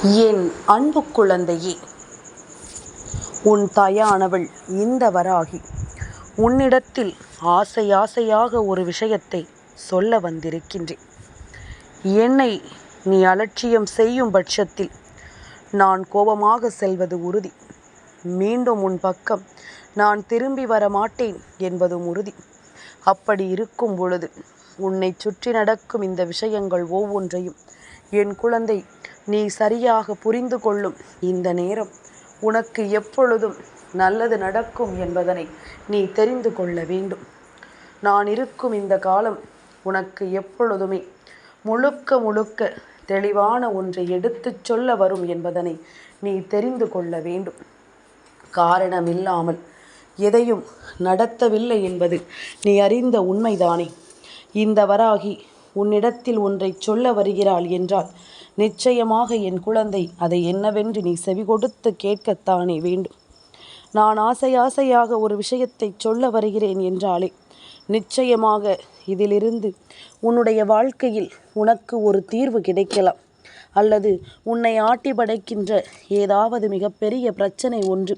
என் அன்பு குழந்தையே, உன் தாயானவள் இந்த வராகி உன்னிடத்தில் ஆசையாக ஒரு விஷயத்தை சொல்ல வந்திருக்கின்றேன். என்னை நீ அலட்சியம் செய்யும் பட்சத்தில் நான் கோபமாக செல்வது உறுதி. மீண்டும் உன் பக்கம் நான் திரும்பி வர மாட்டேன் என்பதும் உறுதி. அப்படி இருக்கும் பொழுது உன்னை சுற்றி நடக்கும் இந்த விஷயங்கள் ஒவ்வொன்றையும் என் குழந்தை நீ சரியாக புரிந்து கொள்ளும் இந்த நேரம் உனக்கு எப்பொழுதும் நல்லது நடக்கும் என்பதனை நீ தெரிந்து கொள்ள வேண்டும். நான் இருக்கும் இந்த காலம் உனக்கு எப்பொழுதுமே முழுக்க தெளிவான ஒன்றை எடுத்துச் சொல்ல வரும் என்பதனை நீ தெரிந்து கொள்ள வேண்டும். காரணமில்லாமல் எதையும் நடத்தவில்லை என்பது நீ அறிந்த உண்மைதானே. இந்த வராகி உன்னிடத்தில் ஒன்றை சொல்ல வருகிறாள் என்றால் நிச்சயமாக என் குழந்தை அதை என்னவென்று நீ செவி கொடுத்து கேட்கத்தானே வேண்டும். நான் ஆசையாக ஒரு விஷயத்தை சொல்ல வருகிறேன் என்றாலே நிச்சயமாக இதிலிருந்து உன்னுடைய வாழ்க்கையில் உனக்கு ஒரு தீர்வு கிடைக்கலாம், அல்லது உன்னை ஆட்டி படைக்கின்ற ஏதாவது மிகப்பெரிய பிரச்சனை ஒன்று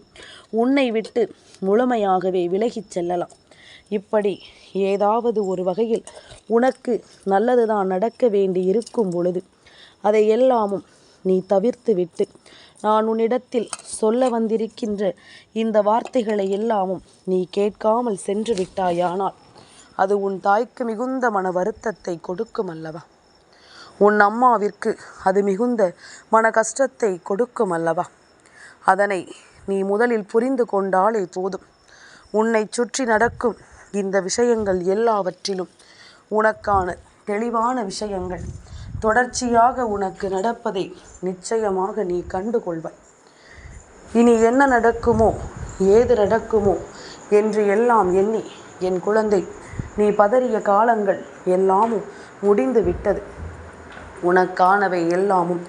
உன்னை விட்டு முழுமையாகவே விலகிச் செல்லலாம். இப்படி ஏதாவது ஒரு வகையில் உனக்கு நல்லதுதான் நடக்க வேண்டி இருக்கும் பொழுது அதை எல்லாமும் நீ தவிர்த்து விட்டு நான் உன்னிடத்தில் சொல்ல வந்திருக்கின்ற இந்த வார்த்தைகளை எல்லாமும் நீ கேட்காமல் சென்று விட்டாயானால் அது உன் தாய்க்கு மிகுந்த மன வருத்தத்தை கொடுக்கும் அல்லவா? உன் அம்மாவிற்கு அது மிகுந்த மன கஷ்டத்தை கொடுக்கும் அல்லவா? அதனை நீ முதலில் புரிந்து கொண்டாலே போதும். உன்னை சுற்றி நடக்கும் இந்த விஷயங்கள் எல்லாவற்றிலும் உனக்கான தெளிவான விஷயங்கள் தொடர்ச்சியாக உனக்கு நடப்பதை நிச்சயமாக நீ கண்டுகொள்வாய். இனி என்ன நடக்குமோ ஏது நடக்குமோ என்று எல்லாம் எண்ணி என் குழந்தை நீ பதறிய காலங்கள் எல்லாமும் முடிந்து விட்டது. உனக்கானவை எல்லாமும்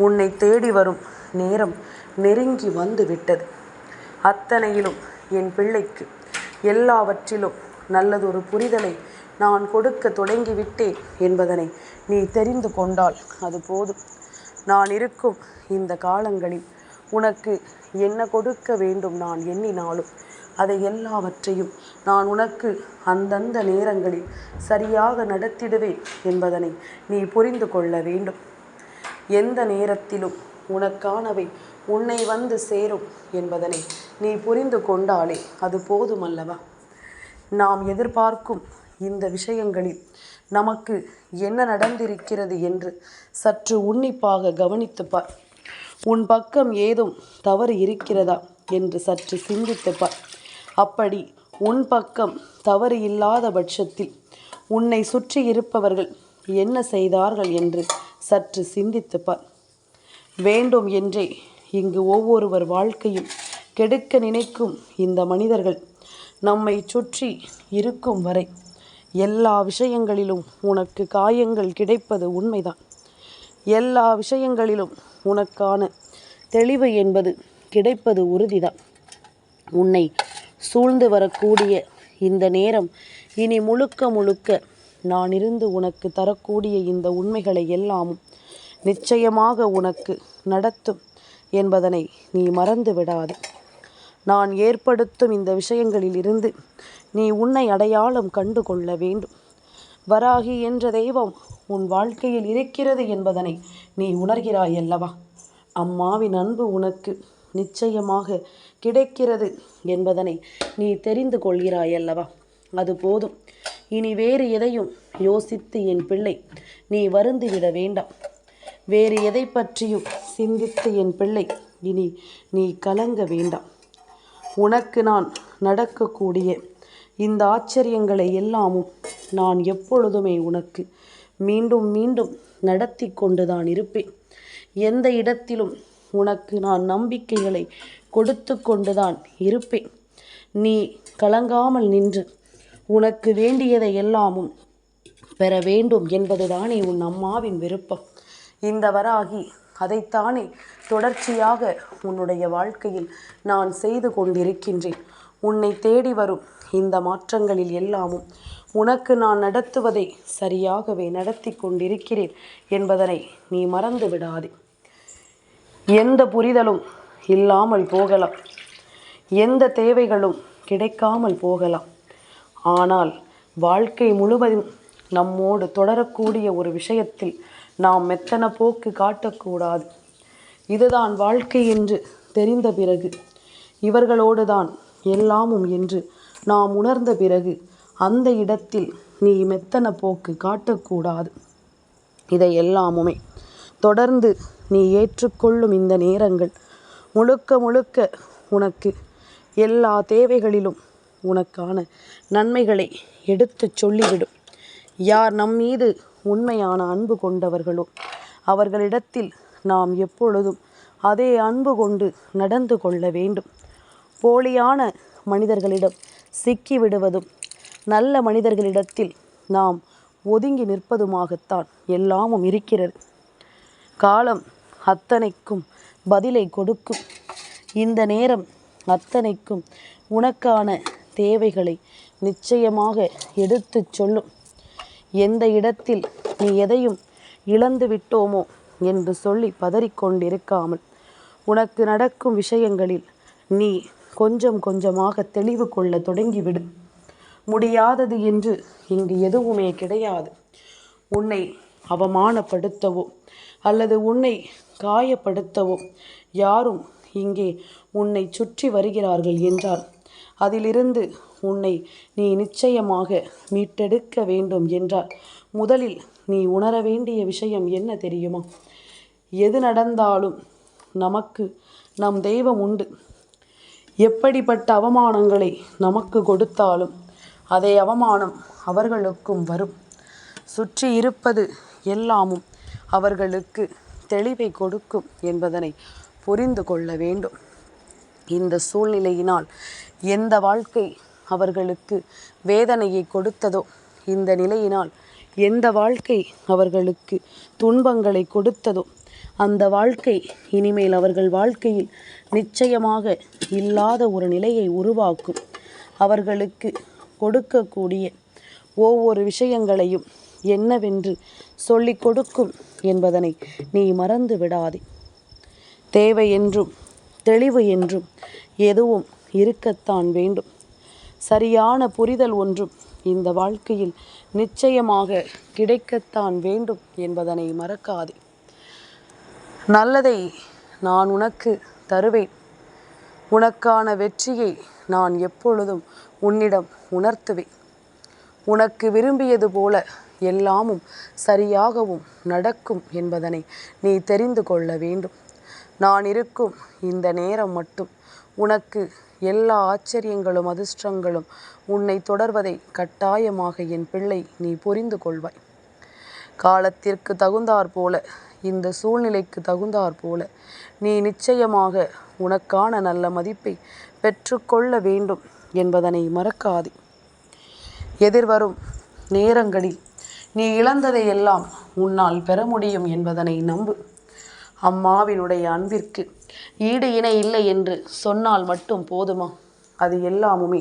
உன்னை தேடி வரும் நேரம் நெருங்கி வந்து விட்டது. அத்தனையிலும் என் பிள்ளைக்கு எல்லாவற்றிலும் நல்லதொரு புரிதலை நான் கொடுக்க தொடங்கிவிட்டேன் என்பதனை நீ தெரிந்து கொண்டால் அது போதும். நான் இருக்கும் இந்த காலங்களில் உனக்கு என்ன கொடுக்க வேண்டும் நான் எண்ணினாலும் அதை எல்லாவற்றையும் நான் உனக்கு அந்தந்த நேரங்களில் சரியாக நடத்திடுவேன் என்பதனை நீ புரிந்து கொள்ள வேண்டும். எந்த நேரத்திலும் உனக்கானவை உன்னை வந்து சேரும் என்பதனை நீ புரிந்து கொண்டாலே அது போதுமல்லவா? நாம் எதிர்பார்க்கும் இந்த விஷயங்களில் நமக்கு என்ன நடந்திருக்கிறது என்று சற்று உன்னிப்பாக கவனித்துப்பார். உன் பக்கம் ஏதும் தவறு இருக்கிறதா என்று சற்று சிந்தித்துப்பார். அப்படி உன் பக்கம் தவறு இல்லாத பட்சத்தில் உன்னை சுற்றி இருப்பவர்கள் என்ன செய்தார்கள் என்று சற்று சிந்தித்துப்பார். வேண்டும் என்றே இங்கு ஒவ்வொருவர் வாழ்க்கையும் கெடுக்க நினைக்கும் இந்த மனிதர்கள் நம்மை சுற்றி இருக்கும் வரை எல்லா விஷயங்களிலும் உனக்கு காயங்கள் கிடைப்பது உண்மைதான். எல்லா விஷயங்களிலும் உனக்கான தெளிவு என்பது கிடைப்பது உறுதிதான். உன்னை சூழ்ந்து வரக்கூடிய இந்த நேரம் இனி முழுக்க நான் இருந்து உனக்கு தரக்கூடிய இந்த உண்மைகளை எல்லாமும் நிச்சயமாக உனக்கு நடத்தும் என்பதனை நீ மறந்து விடாது. நான் ஏற்படுத்தும் இந்த விஷயங்களில் இருந்து நீ உன்னை அடையாளம் கண்டு கொள்ள வேண்டும். வராகி என்ற தெய்வம் உன் வாழ்க்கையில் இருக்கிறது என்பதனை நீ உணர்கிறாய் அல்லவா? அம்மாவின் அன்பு உனக்கு நிச்சயமாக கிடைக்கிறது என்பதனை நீ தெரிந்து கொள்கிறாய் அல்லவா? அது போதும். இனி வேறு எதையும் யோசித்து என் பிள்ளை நீ வருந்திவிட வேண்டாம். வேறு எதை பற்றியும் சிந்தித்து என் பிள்ளை இனி நீ கலங்க வேண்டாம். உனக்கு நான் நடக்கக்கூடிய இந்த ஆச்சரியங்களை எல்லாமும் நான் எப்பொழுதுமே உனக்கு மீண்டும் நடத்தி கொண்டுதான் இருப்பேன். எந்த இடத்திலும் உனக்கு நான் நம்பிக்கைகளை கொடுத்து கொண்டுதான் இருப்பேன். நீ கலங்காமல் நின்று உனக்கு வேண்டியதை எல்லாமும் பெற வேண்டும் என்பதுதானே உன் அம்மாவின் விருப்பம். இந்த வராகி அதைத்தானே தொடர்ச்சியாக உன்னுடைய வாழ்க்கையில் நான் செய்து கொண்டிருக்கின்றேன். உன்னை தேடி வரும் இந்த மாற்றங்களில் எல்லாமும் உனக்கு நான் நடத்துவதை சரியாகவே நடத்தி கொண்டிருக்கிறேன் என்பதனை நீ மறந்து விடாதே. எந்த புரிதலும் இல்லாமல் போகலாம், எந்த தேவைகளும் கிடைக்காமல் போகலாம். ஆனால் வாழ்க்கை முழுவதும் நம்மோடு தொடரக்கூடிய ஒரு விஷயத்தில் நாம் மெத்தன போக்கு காட்டக்கூடாது. இதுதான் வாழ்க்கை என்று தெரிந்த பிறகு, இவர்களோடு தான் எல்லாமும் என்று நாம் உணர்ந்த பிறகு, அந்த இடத்தில் நீ மெத்தன போக்கு காட்டக்கூடாது. இதை எல்லாமுமே தொடர்ந்து நீ ஏற்றுக்கொள்ளும் இந்த நேரங்கள் முழுக்க முழுக்க உனக்கு எல்லா தேவைகளிலும் உனக்கான நன்மைகளை எடுத்துச் சொல்லிவிடும். யார் நம் மீது உண்மையான அன்பு கொண்டவர்களோ அவர்களிடத்தில் நாம் எப்பொழுதும் அதே அன்பு கொண்டு நடந்து கொள்ள வேண்டும். போலியான மனிதர்களிடம் சிக்கிவிடுவதும் நல்ல மனிதர்களிடத்தில் நாம் ஒதுங்கி நிற்பதுமாகத்தான் எல்லாமும் இருக்கிறது. காலம் அத்தனைக்கும் பதிலை கொடுக்கும். இந்த நேரம் அத்தனைக்கும் உனக்கான தேவைகளை நிச்சயமாக எடுத்துச் சொல்லும். எந்த இடத்தில் நீ எதையும் இழந்து விட்டோமோ என்று சொல்லி பதறிக்கொண்டிருக்காமல், உனக்கு நடக்கும் விஷயங்களில் நீ கொஞ்சம் கொஞ்சமாக தெளிவு கொள்ள தொடங்கிவிடு. முடியாதது என்று இங்கு எதுவுமே கிடையாது. உன்னை அவமானப்படுத்தவோ அல்லது உன்னை காயப்படுத்தவோ யாரும் இங்கே உன்னை சுற்றி வருகிறார்கள் என்றால், அதிலிருந்து உன்னை நீ நிச்சயமாக மீட்டெடுக்க வேண்டும் என்றால், முதலில் நீ உணர வேண்டிய விஷயம் என்ன தெரியுமா? எது நடந்தாலும் நமக்கு நம் தெய்வம் உண்டு. எப்படிப்பட்ட அவமானங்களை நமக்கு கொடுத்தாலும் அதே அவமானம் அவர்களுக்கும் வரும். சுற்றி இருப்பது எல்லாமும் அவர்களுக்கு தெளிவை கொடுக்கும் என்பதனை புரிந்து கொள்ள வேண்டும். இந்த சூழ்நிலையினால் எந்த வாழ்க்கை அவர்களுக்கு வேதனையை கொடுத்ததோ, இந்த நிலையினால் எந்த வாழ்க்கை அவர்களுக்கு துன்பங்களை கொடுத்ததோ, அந்த வாழ்க்கை இனிமேல் அவர்கள் வாழ்க்கையில் நிச்சயமாக இல்லாத ஒரு நிலையை உருவாக்கும். அவர்களுக்கு கொடுக்கக்கூடிய ஒவ்வொரு விஷயங்களையும் என்னவென்று சொல்லிக் கொடுக்கும் என்பதனை நீ மறந்து விடாதே. தேவை என்றும் தெளிவு என்றும் எதுவும் இருக்கத்தான் வேண்டும். சரியான புரிதல் ஒன்றும் இந்த வாழ்க்கையில் நிச்சயமாக கிடைக்கத்தான் வேண்டும் என்பதனை மறக்காதே. நல்லதை நான் உனக்கு தருவேன். உனக்கான வெற்றியை நான் எப்பொழுதும் உன்னிடம் உணர்த்துவேன். உனக்கு விரும்பியது போல எல்லாமும் சரியாகவும் நடக்கும் என்பதனை நீ தெரிந்து கொள்ள வேண்டும். நான் இருக்கும் இந்த நேரம் மட்டும் உனக்கு எல்லா ஆச்சரியங்களும் அதிர்ஷ்டங்களும் உன்னை தொடர்வதை கட்டாயமாக என் பிள்ளை நீ புரிந்து கொள்வாய். காலத்திற்கு தகுந்தாற் போல, இந்த சூழ்நிலைக்கு தகுந்தாற் போல நீ நிச்சயமாக உனக்கான நல்ல மதிப்பை பெற்றுக்கொள்ள வேண்டும் என்பதனை மறக்காதே. எதிர்வரும் நேரங்களில் நீ இழந்ததை எல்லாம் உன்னால் பெற முடியும் என்பதனை நம்பு. அம்மாவினுடைய அன்பிற்கு ஈடு இணை இல்லை என்று சொன்னால் மட்டும் போதுமா? அது எல்லாமுமே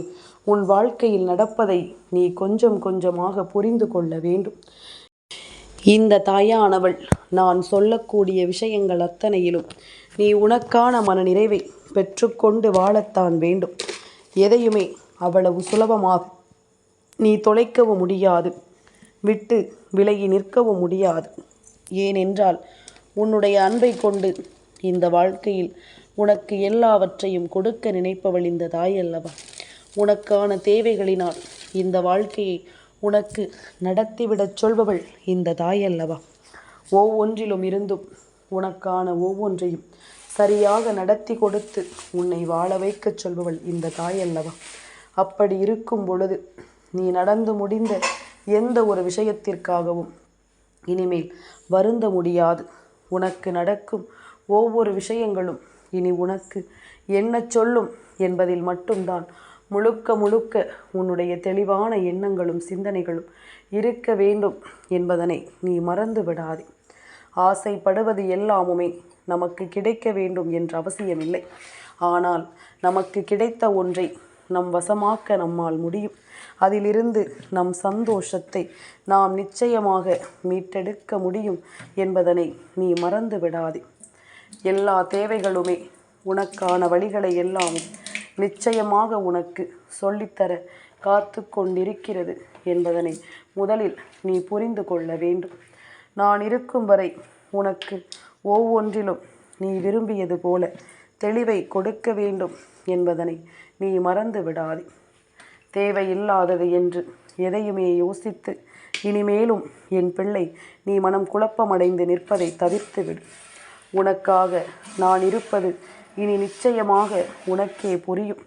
உன் வாழ்க்கையில் நடப்பதை நீ கொஞ்சம் கொஞ்சமாக புரிந்து கொள்ள வேண்டும். இந்த தாயானவள் நான் சொல்லக்கூடிய விஷயங்கள் அத்தனையிலும் நீ உனக்கான மனநிறைவை பெற்றுக்கொண்டு வாழத்தான் வேண்டும். எதையுமே அவ்வளவு சுலபமாக நீ தொலைக்கவும் முடியாது, விட்டு விலகி நிற்கவும் முடியாது. ஏனென்றால் உன்னுடைய அன்பை கொண்டு இந்த வாழ்க்கையில் உனக்கு எல்லாவற்றையும் கொடுக்க நினைப்பவள் இந்த தாய் அல்லவா? உனக்கான தேவைகளினால் இந்த வாழ்க்கையை உனக்கு நடத்திவிடச் சொல்பவள் இந்த தாய் அல்லவா? ஒவ்வொன்றிலும் இருந்தும் உனக்கான ஒவ்வொன்றையும் சரியாக நடத்தி கொடுத்து உன்னை வாழ வைக்கச் சொல்பவள் இந்த தாய் அல்லவா? அப்படி இருக்கும் பொழுது நீ நடந்து முடிந்த எந்த ஒரு விஷயத்திற்காகவும் இனிமேல் வருந்த முடியாது. உனக்கு நடக்கும் ஒவ்வொரு விஷயங்களும் இனி உனக்கு என்ன சொல்லும் என்பதில் மட்டும்தான் முழுக்க முழுக்க உன்னுடைய தெளிவான எண்ணங்களும் சிந்தனைகளும் இருக்க வேண்டும் என்பதனை நீ மறந்து விடாதே. ஆசைப்படுவது எல்லாமுமே நமக்கு கிடைக்க வேண்டும் என்ற அவசியமில்லை. ஆனால் நமக்கு கிடைத்த ஒன்றை நம் வசமாக்க நம்மால் முடியும். அதிலிருந்து நம் சந்தோஷத்தை நாம் நிச்சயமாக மீட்டெடுக்க முடியும் என்பதனை நீ மறந்து விடாதே. எல்லா தேவைகளுமே உனக்கான வழிகளை எல்லாமும் நிச்சயமாக உனக்கு சொல்லித்தர காத்து கொண்டிருக்கிறது என்பதனை முதலில் நீ புரிந்து கொள்ள வேண்டும். நான் இருக்கும் வரை உனக்கு ஒவ்வொன்றிலும் நீ விரும்பியது போல தெளிவை கொடுக்க வேண்டும் என்பதனை நீ மறந்து விடாதே. தேவையில்லாதது என்று எதையுமே யோசித்து இனிமேலும் என் பிள்ளை நீ மனம் குழப்பமடைந்து நிற்பதை தவிர்த்து விடு. உனக்காக நான் இருப்பது இனி நிச்சயமாக உனக்கே புரியும்.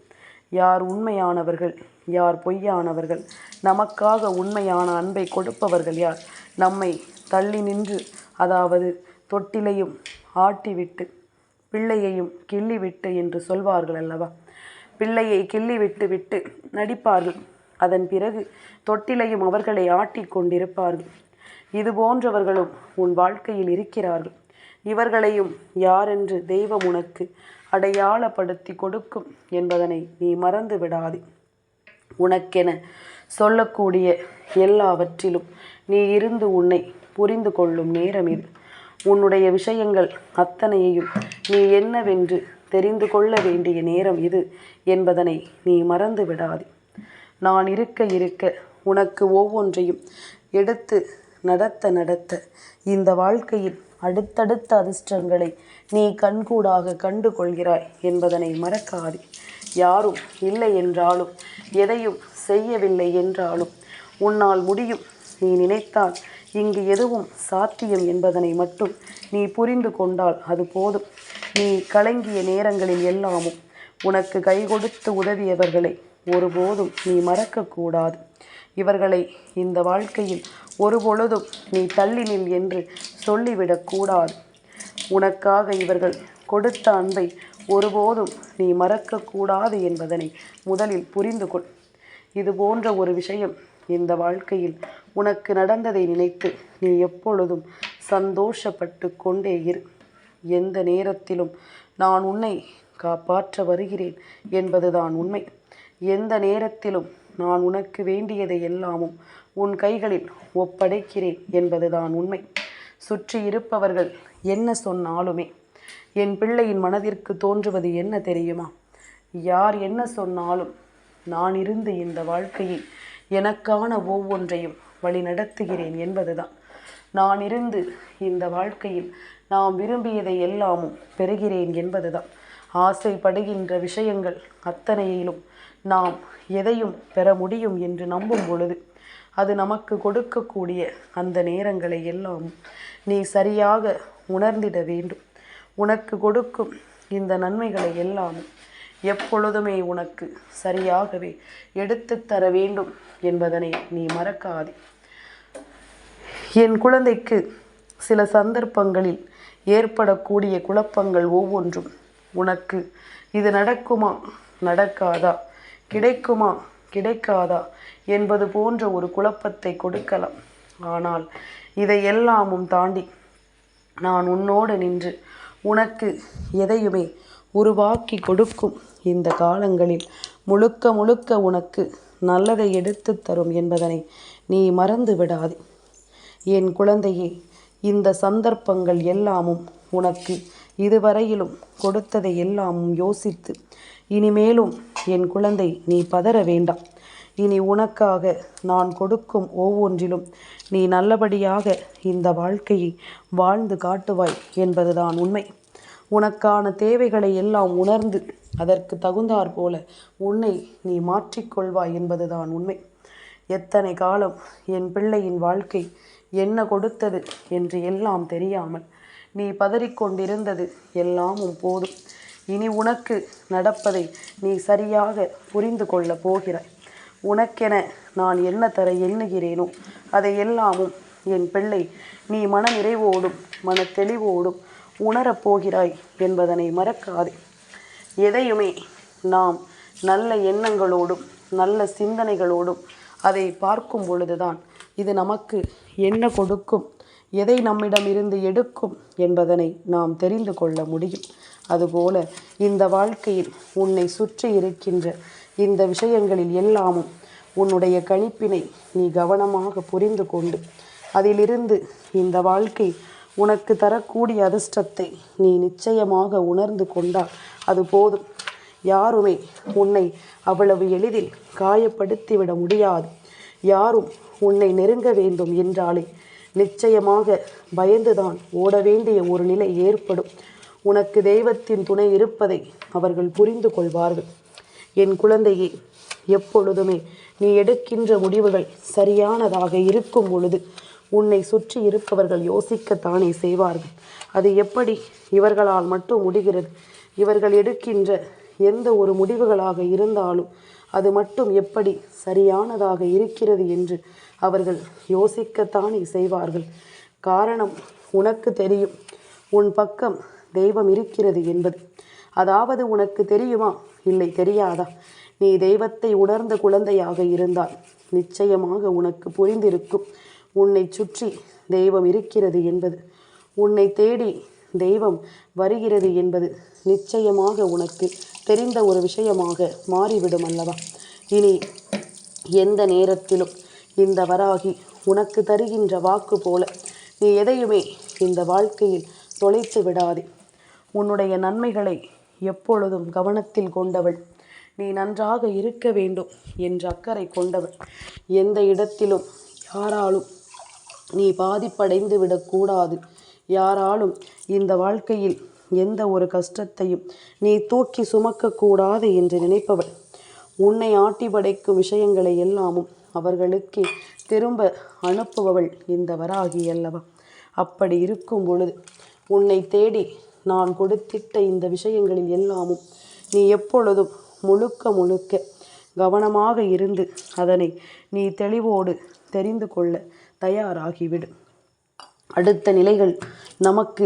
யார் உண்மையானவர்கள், யார் பொய்யானவர்கள், நமக்காக உண்மையான அன்பை கொடுப்பவர்கள் யார், நம்மை தள்ளி நின்று, அதாவது தொட்டிலையும் ஆட்டிவிட்டு பிள்ளையையும் கிள்ளிவிட்டு என்று சொல்வார்கள் அல்லவா. பிள்ளையை கிள்ளிவிட்டு விட்டு நடிப்பார்கள், அதன் பிறகு தொட்டிலையும் அவர்களை ஆட்டி கொண்டிருப்பார்கள். இது போன்றவர்களும் உன் வாழ்க்கையில் இருக்கிறார்கள். இவர்களையும் யாரென்று தெய்வம் உனக்கு அடையாளப்படுத்தி கொடுக்கும் என்பதனை நீ மறந்து விடாதே. உனக்கென சொல்லக்கூடிய எல்லாவற்றிலும் நீ இருந்து உன்னை புரிந்து கொள்ளும் நேரம் இது. உன்னுடைய விஷயங்கள் அத்தனையையும் நீ என்னவென்று தெரிந்து கொள்ள வேண்டிய நேரம் இது என்பதனை நீ மறந்து விடாதே. நான் இருக்க இருக்க உனக்கு ஒவ்வொன்றையும் எடுத்து நடத்த இந்த வாழ்க்கையில் அடுத்தடுத்த அதிர்ஷ்டங்களை நீ கண்கூடாக கண்டு கொள்கிறாய் என்பதனை மறக்காதே. யாரும் இல்லை என்றாலும், எதையும் செய்யவில்லை என்றாலும், உன்னால் முடியும், நீ நினைத்தால் இங்கு எதுவும் சாத்தியம் என்பதனை மட்டும் நீ புரிந்து கொண்டால் அது போதும். நீ கலங்கிய நேரங்களில் எல்லாமும் உனக்கு கை கொடுத்து உதவியவர்களை ஒருபோதும் நீ மறக்கக்கூடாது. இவர்களை இந்த வாழ்க்கையில் ஒருபொழுதும் நீ தள்ளி நில் என்று சொல்லிவிடக்கூடாது. உனக்காக இவர்கள் கொடுத்த அன்பை ஒருபோதும் நீ மறக்கக்கூடாது என்பதனை முதலில் புரிந்து கொள். இது போன்ற ஒரு விஷயம் இந்த வாழ்க்கையில் உனக்கு நடந்ததை நினைத்து நீ எப்பொழுதும் சந்தோஷப்பட்டு கொண்டே இரு. எந்த நேரத்திலும் நான் உன்னை காப்பாற்ற வருகிறேன் என்பதுதான் உண்மை. எந்த நேரத்திலும் நான் உனக்கு வேண்டியதை எல்லாமும் உன் கைகளில் ஒப்படைக்கிறேன் என்பதுதான் உண்மை. சுற்றி இருப்பவர்கள் என்ன சொன்னாலுமே என் பிள்ளையின் மனதிற்கு தோன்றுவது என்ன தெரியுமா? யார் என்ன சொன்னாலும் நான் இருந்து இந்த வாழ்க்கையை எனக்கான ஒவ்வொன்றையும் வழி நடத்துகிறேன் என்பதுதான். நான் இருந்து இந்த வாழ்க்கையில் நாம் விரும்பியதை எல்லாமும் பெறுகிறேன் என்பதுதான். ஆசைப்படுகின்ற விஷயங்கள் அத்தனையிலும் நாம் எதையும் பெற முடியும் என்று நம்பும் பொழுது அது நமக்கு கொடுக்கக்கூடிய அந்த நேரங்களை எல்லாம் நீ சரியாக உணர்ந்திட வேண்டும். உனக்கு கொடுக்கும் இந்த நன்மைகளை எல்லாமும் எப்பொழுதுமே உனக்கு சரியாகவே எடுத்து தர வேண்டும் என்பதனை நீ மறக்காதே. என் குழந்தைக்கு சில சந்தர்ப்பங்களில் ஏற்படக்கூடிய குழப்பங்கள் ஒவ்வொன்றும் உனக்கு இது நடக்குமா நடக்காதா, கிடைக்குமா கிடைக்காதா என்பது போன்ற ஒரு குழப்பத்தை கொடுக்கலாம். ஆனால் இதை எல்லாமும் தாண்டி நான் உன்னோடு நின்று உனக்கு எதையுமே உருவாக்கி கொடுக்கும் இந்த காலங்களில் முழுக்க முழுக்க உனக்கு நல்லதை எடுத்து தரும் என்பதனை நீ மறந்து விடாதே. என் குழந்தையே, இந்த சந்தர்ப்பங்கள் எல்லாமும் உனக்கு இதுவரையிலும் கொடுத்ததை எல்லாமும் யோசித்து இனிமேலும் என் குழந்தை நீ பதற வேண்டாம். இனி உனக்காக நான் கொடுக்கும் ஒவ்வொன்றிலும் நீ நல்லபடியாக இந்த வாழ்க்கையை வாழ்ந்து காட்டுவாய் என்பதுதான் உண்மை. உனக்கான தேவைகளை எல்லாம் உணர்ந்து அதற்கு தகுந்தாற் போல உன்னை நீ மாற்றிக்கொள்வாய் என்பதுதான் உண்மை. எத்தனை காலம் என் பிள்ளையின் வாழ்க்கை என்ன கொடுத்தது என்று எல்லாம் தெரியாமல் நீ பதறிக்கொண்டிருந்தது எல்லாமும் போதும். இனி உனக்கு நடப்பதை நீ சரியாக புரிந்து கொள்ளப் போகிறாய். உனக்கென நான் என்ன தர எண்ணுகிறேனோ அதை எல்லாமும் என் பிள்ளை நீ மன நிறைவோடும் மன தெளிவோடும் உணரப்போகிறாய் என்பதனை மறக்காதே. எதையுமே நாம் நல்ல எண்ணங்களோடும் நல்ல சிந்தனைகளோடும் அதை பார்க்கும் பொழுதுதான் இது நமக்கு என்ன கொடுக்கும், எதை நம்மிடமிருந்து எடுக்கும் என்பதனை நாம் தெரிந்து கொள்ள முடியும். அதுபோல இந்த வாழ்க்கையில் உன்னை சுற்றி இருக்கின்ற இந்த விஷயங்களில் எல்லாமும் உன்னுடைய கணிப்பினை நீ கவனமாக புரிந்து கொண்டு அதிலிருந்து இந்த வாழ்க்கை உனக்கு தரக்கூடிய அதிர்ஷ்டத்தை நீ நிச்சயமாக உணர்ந்து கொண்டால் அது போதும். யாருமே உன்னை அவ்வளவு எளிதில் காயப்படுத்திவிட முடியாது. யாரும் உன்னை நெருங்க வேண்டும் என்றாலே நிச்சயமாக பயந்துதான் ஓட வேண்டிய ஒரு நிலை ஏற்படும். உனக்கு தெய்வத்தின் துணை இருப்பதை அவர்கள் புரிந்து கொள்வார்கள். என் குழந்தையே, எப்பொழுதுமே நீ எடுக்கின்ற முடிவுகள் சரியானதாக இருக்கும் பொழுது உன்னை சுற்றி இருப்பவர்கள் யோசிக்கத்தானே செய்வார்கள். அது எப்படி இவர்களால் மட்டும் முடிகிறது? இவர்கள் எடுக்கின்ற எந்த ஒரு முடிவுகளாக இருந்தாலும் அது மட்டும் எப்படி சரியானதாக இருக்கிறது என்று அவர்கள் யோசிக்கத்தானே செய்வார்கள். காரணம் உனக்கு தெரியும், உன் பக்கம் தெய்வம் இருக்கிறது என்பது. அதாவது உனக்கு தெரியுமா, இல்லை தெரியாதா? நீ தெய்வத்தை உணர்ந்த குழந்தையாக இருந்தால் நிச்சயமாக உனக்கு புரிந்திருக்கும். உன்னை சுற்றி தெய்வம் இருக்கிறது என்பது, உன்னை தேடி தெய்வம் வருகிறது என்பது நிச்சயமாக உனக்கு தெரிந்த ஒரு விஷயமாக மாறிவிடும் அல்லவா? இனி எந்த நேரத்திலும் இந்த வராகி உனக்கு தருகின்ற வாக்கு போல நீ எதையுமே இந்த வாழ்க்கையில் தொலைத்து விடாதே. உன்னுடைய நன்மைகளை எப்பொழுதும் கவனத்தில் கொண்டவள், நீ நன்றாக இருக்க வேண்டும் என்ற அக்கறை கொண்டவள். எந்த இடத்திலும் யாராலும் நீ பாதிப்படைந்து விடக்கூடாது. யாராலும் இந்த வாழ்க்கையில் எந்த ஒரு கஷ்டத்தையும் நீ தூக்கி சுமக்கக்கூடாது என்று நினைப்பவள். உன்னை ஆட்டி படைக்கும் விஷயங்களை எல்லாமும் அவர்களுக்கு திரும்ப அனுப்புபவள் இந்த வராகி அல்லவா? அப்படி இருக்கும் பொழுது உன்னை தேடி நான் கொடுத்திட்ட இந்த விஷயங்களில் எல்லாமும் நீ எப்பொழுதும் முழுக்க முழுக்க கவனமாக இருந்து அதனை நீ தெளிவோடு தெரிந்து கொள்ள தயாராகிவிடு. அடுத்த நிலைகள் நமக்கு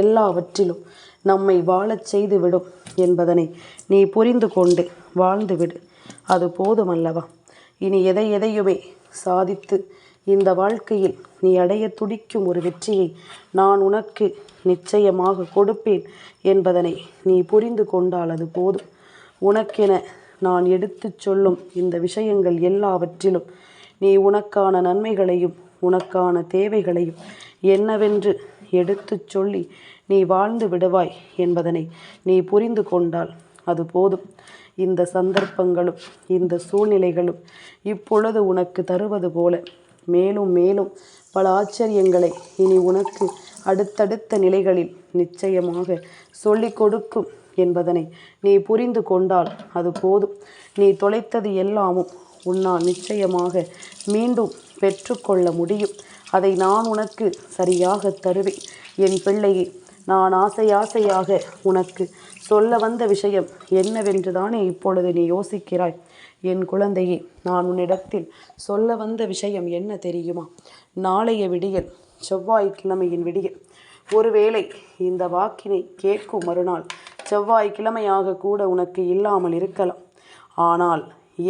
எல்லாவற்றிலும் நம்மை வாழச் செய்து விடும் என்பதனை நீ புரிந்து கொண்டு வாழ்ந்துவிடு. அது போதுமல்லவா? இனி எதையுமே சாதித்து இந்த வாழ்க்கையில் நீ அடைய துடிக்கும் ஒரு வெற்றியை நான் உனக்கு நிச்சயமாக கொடுப்பேன் என்பதனை நீ புரிந்து கொண்டால் அது போதும். உனக்கென நான் எடுத்து சொல்லும் இந்த விஷயங்கள் எல்லாவற்றிலும் நீ உனக்கான நன்மைகளையும் உனக்கான தேவைகளையும் என்னவென்று எடுத்து சொல்லி நீ வாழ்ந்து விடுவாய் என்பதனை நீ புரிந்து கொண்டால் அது போதும். இந்த சந்தர்ப்பங்களும் இந்த சூழ்நிலைகளும் இப்பொழுது உனக்கு தருவது போல மேலும் மேலும் பல ஆச்சரியங்களை இனி உனக்கு அடுத்தடுத்த நிலைகளில் நிச்சயமாக சொல்லிக் கொடுக்கும் என்பதனை நீ புரிந்து கொண்டால் அது போதும். நீ தொலைத்தது எல்லாமும் உன்னால் நிச்சயமாக மீண்டும் பெற்றுக்கொள்ள முடியும். அதை நான் உனக்கு சரியாக தருவேன். என் பிள்ளையே, நான் ஆசையாக உனக்கு சொல்ல வந்த விஷயம் என்னவென்று தானே இப்பொழுது நீ யோசிக்கிறாய். என் குழந்தையே, நான் உன்னிடத்தில் சொல்ல வந்த விஷயம் என்ன தெரியுமா? நாளைய விடியல், செவ்வாய்க்கிழமையின் விடியல், ஒருவேளை இந்த வாக்கினை கேட்கும் மறுநாள் செவ்வாய்க்கிழமையாக கூட உனக்கு இல்லாமல் இருக்கலாம். ஆனால்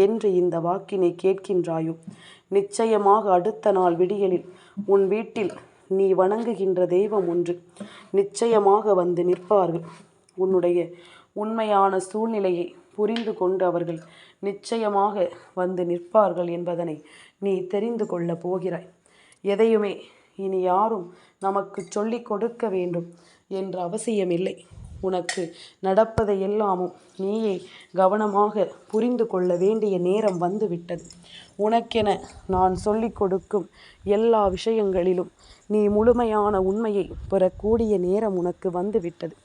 என்று இந்த வாக்கினை கேட்கின்றாயோ நிச்சயமாக அடுத்த நாள் விடியலில் உன் வீட்டில் நீ வணங்குகின்ற தெய்வம் ஒன்று நிச்சயமாக வந்து நிற்பார்கள். உன்னுடைய உண்மையான சூழ்நிலையை புரிந்து கொண்டு அவர்கள் நிச்சயமாக வந்து நிற்பார்கள் என்பதனை நீ தெரிந்து கொள்ள போகிறாய். எதையுமே இனி யாரும் நமக்கு சொல்லிக் கொடுக்க வேண்டும் என்ற அவசியமில்லை. உனக்கு நடப்பதை எல்லாமும் நீயே கவனமாக புரிந்து கொள்ள வேண்டிய நேரம் வந்துவிட்டது. உனக்கென நான் சொல்லிக் கொடுக்கும் எல்லா விஷயங்களிலும் நீ முழுமையான உண்மையை பெறக்கூடிய நேரம் உனக்கு வந்துவிட்டது.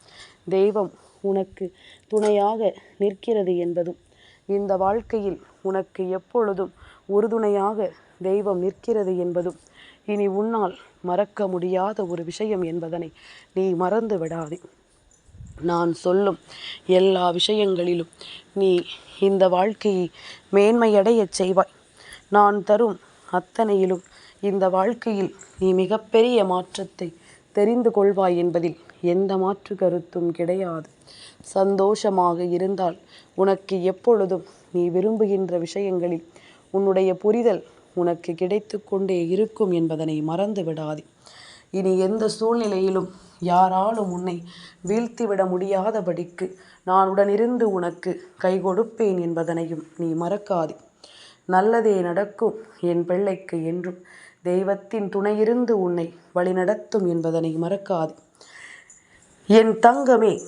தெய்வம் உனக்கு துணையாக நிற்கிறது என்பதும், இந்த வாழ்க்கையில் உனக்கு எப்பொழுதும் உறுதுணையாக தெய்வம் நிற்கிறது என்பதும் இனி உன்னால் மறக்க முடியாத ஒரு விஷயம் என்பதனை நீ மறந்து விடாதே. நான் சொல்லும் எல்லா விஷயங்களிலும் நீ இந்த வாழ்க்கையை மேன்மையடையச் செய்வாய். நான் தரும் அத்தனையிலும் இந்த வாழ்க்கையில் நீ மிகப்பெரிய மாற்றத்தை தெரிந்து கொள்வாய் என்பதில் எந்த மாற்று கருத்தும் கிடையாது. சந்தோஷமாக இருந்தால் உனக்கு எப்பொழுதும் நீ விரும்புகின்ற விஷயங்களில் உன்னுடைய புரிதல் உனக்கு கிடைத்து கொண்டே இருக்கும் என்பதனை மறந்து விடாதே. இனி எந்த சூழ்நிலையிலும் யாராலும் உன்னை வீழ்த்திவிட முடியாதபடிக்கு நான் உடனிருந்து உனக்கு கை கொடுப்பேன் என்பதனையும் நீ மறக்காதே. நல்லதே நடக்கும் என் பிள்ளைக்கு என்றும். தெய்வத்தின் துணையிருந்து உன்னை வழிநடத்தும் என்பதனை மறக்காது. என் தங்கமே,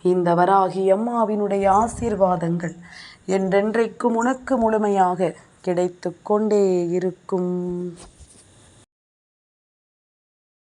இந்த வராகி அம்மாவினுடைய ஆசீர்வாதங்கள் என்றென்றைக்கும் உனக்கு முழுமையாக கிடைத்து கொண்டே இருக்கும்.